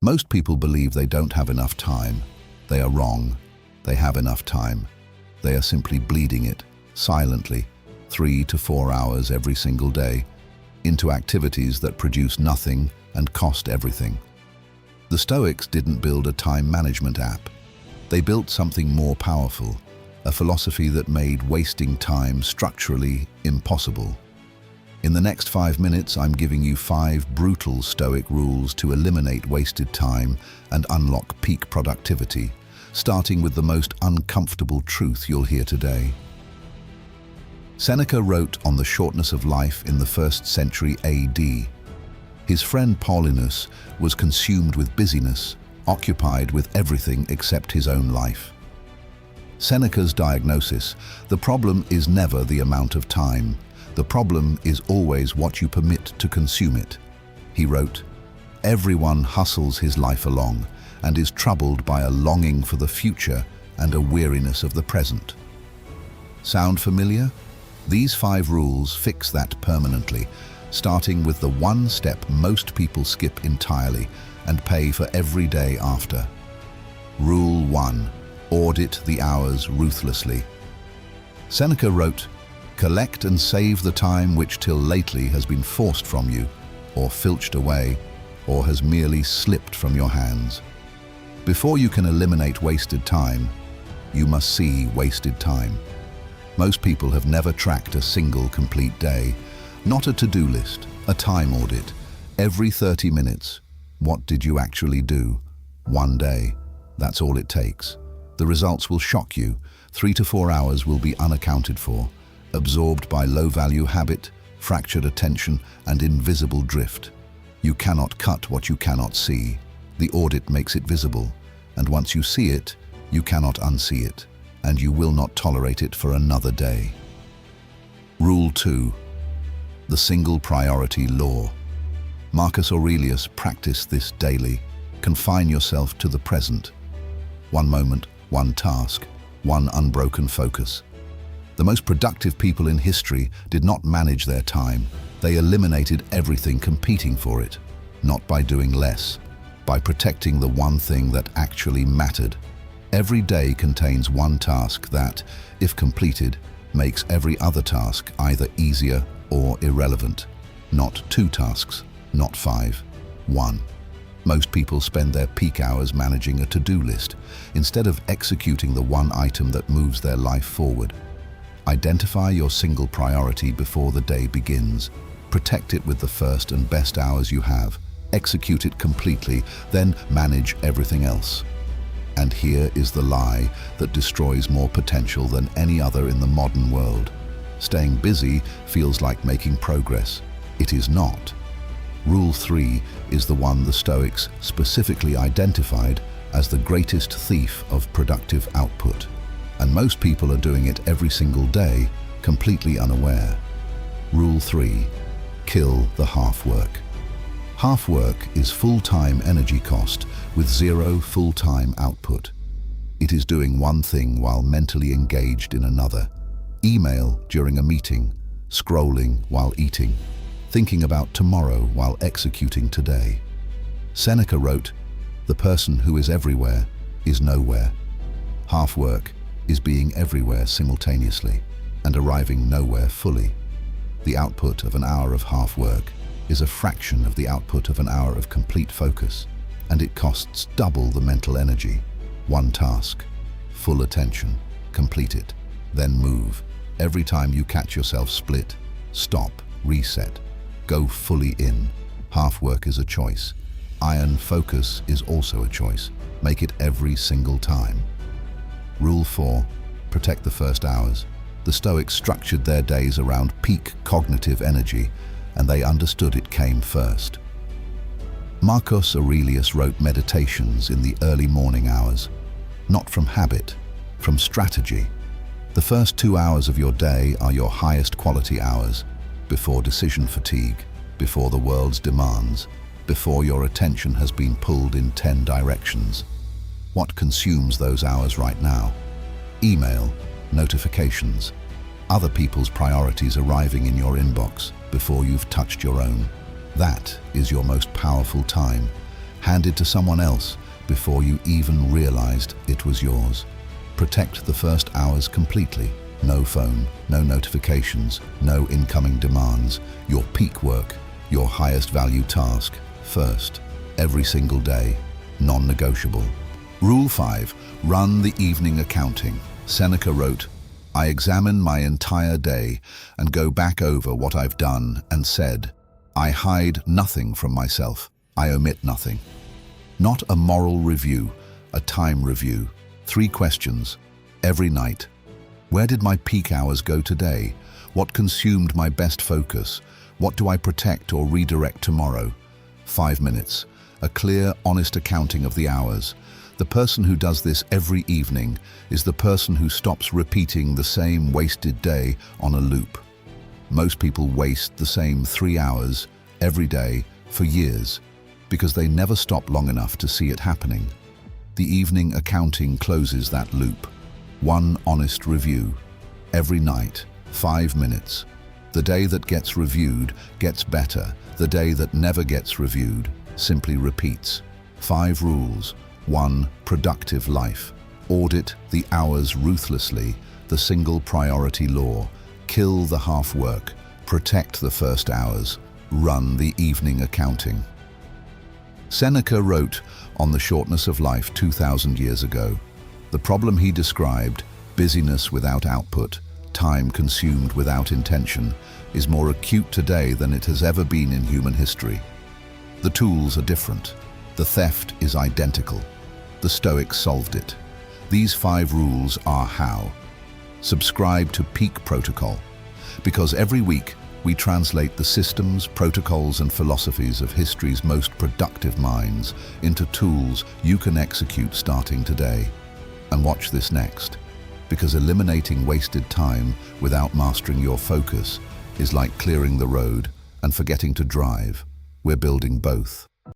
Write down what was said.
Most people believe they don't have enough time. They are wrong. They have enough time. They are simply bleeding it, silently, 3 to 4 hours every single day, into activities that produce nothing and cost everything. The Stoics didn't build a time management app. They built something more powerful, a philosophy that made wasting time structurally impossible. In the next 5 minutes, I'm giving you 5 brutal Stoic rules to eliminate wasted time and unlock peak productivity, starting with the most uncomfortable truth you'll hear today. Seneca wrote on the shortness of life in the 1st century AD. His friend Paulinus was consumed with busyness, occupied with everything except his own life. Seneca's diagnosis: the problem is never the amount of time. The problem is always what you permit to consume it. He wrote, "Everyone hustles his life along and is troubled by a longing for the future and a weariness of the present." Sound familiar? These 5 rules fix that permanently, starting with the one step most people skip entirely and pay for every day after. Rule 1. Audit the hours ruthlessly. Seneca wrote, "Collect and save the time which till lately has been forced from you, or filched away, or has merely slipped from your hands." Before you can eliminate wasted time, you must see wasted time. Most people have never tracked a single complete day, not a to-do list, a time audit. Every 30 minutes, what did you actually do? One day. That's all it takes. The results will shock you. 3 to 4 hours will be unaccounted for, absorbed by low-value habit, fractured attention, and invisible drift. You cannot cut what you cannot see. The audit makes it visible, and once you see it, you cannot unsee it, and you will not tolerate it for another day. Rule 2. The single priority law. Marcus Aurelius practiced this daily. Confine yourself to the present. One moment, one task, one unbroken focus. The most productive people in history did not manage their time. They eliminated everything competing for it, not by doing less, by protecting the one thing that actually mattered. Every day contains one task that, if completed, makes every other task either easier or irrelevant. Not 2 tasks, not 5, 1. Most people spend their peak hours managing a to-do list, instead of executing the one item that moves their life forward. Identify your single priority before the day begins. Protect it with the first and best hours you have. Execute it completely, then manage everything else. And here is the lie that destroys more potential than any other in the modern world. Staying busy feels like making progress. It is not. Rule 3 is the one the Stoics specifically identified as the greatest thief of productive output. And most people are doing it every single day, completely unaware. Rule 3. Kill the half work. Half work is full-time energy cost with 0 full-time output. It is doing one thing while mentally engaged in another. Email during a meeting, scrolling while eating, thinking about tomorrow while executing today. Seneca wrote, "The person who is everywhere is nowhere." Half work is being everywhere simultaneously and arriving nowhere fully. The output of an hour of half work is a fraction of the output of an hour of complete focus, and it costs double the mental energy. One task, full attention, complete it, then move. Every time you catch yourself split, stop, reset, go fully in. Half work is a choice. Iron focus is also a choice. Make it every single time. Rule 4. Protect the first hours. The Stoics structured their days around peak cognitive energy, and they understood it came first. Marcus Aurelius wrote meditations in the early morning hours, not from habit, from strategy. The first 2 hours of your day are your highest quality hours, before decision fatigue, before the world's demands, before your attention has been pulled in 10 directions. What consumes those hours right now? Email, notifications, other people's priorities arriving in your inbox before you've touched your own. That is your most powerful time. handed to someone else before you even realized it was yours. Protect the first hours completely. No phone, no notifications, no incoming demands. Your peak work, your highest value task, first, every single day, non-negotiable. Rule 5. Run the evening accounting. Seneca wrote, "I examine my entire day and go back over what I've done and said. I hide nothing from myself. I omit nothing." Not a moral review, a time review. 3 questions, every night. Where did my peak hours go today? What consumed my best focus? What do I protect or redirect tomorrow? 5 minutes, a clear, honest accounting of the hours. The person who does this every evening is the person who stops repeating the same wasted day on a loop. Most people waste the same 3 hours every day for years because they never stop long enough to see it happening. The evening accounting closes that loop. 1 honest review, every night, 5 minutes. The day that gets reviewed gets better. The day that never gets reviewed simply repeats. 5 rules. 1. Productive life. Audit the hours ruthlessly, the single priority law. Kill the half work. Protect the first hours. Run the evening accounting. Seneca wrote on the shortness of life 2,000 years ago. The problem he described, busyness without output, time consumed without intention, is more acute today than it has ever been in human history. The tools are different. The theft is identical. The Stoics solved it. These 5 rules are how. Subscribe to Peak Protocol, because every week we translate the systems, protocols and philosophies of history's most productive minds into tools you can execute starting today. And watch this next, because eliminating wasted time without mastering your focus is like clearing the road and forgetting to drive. We're building both.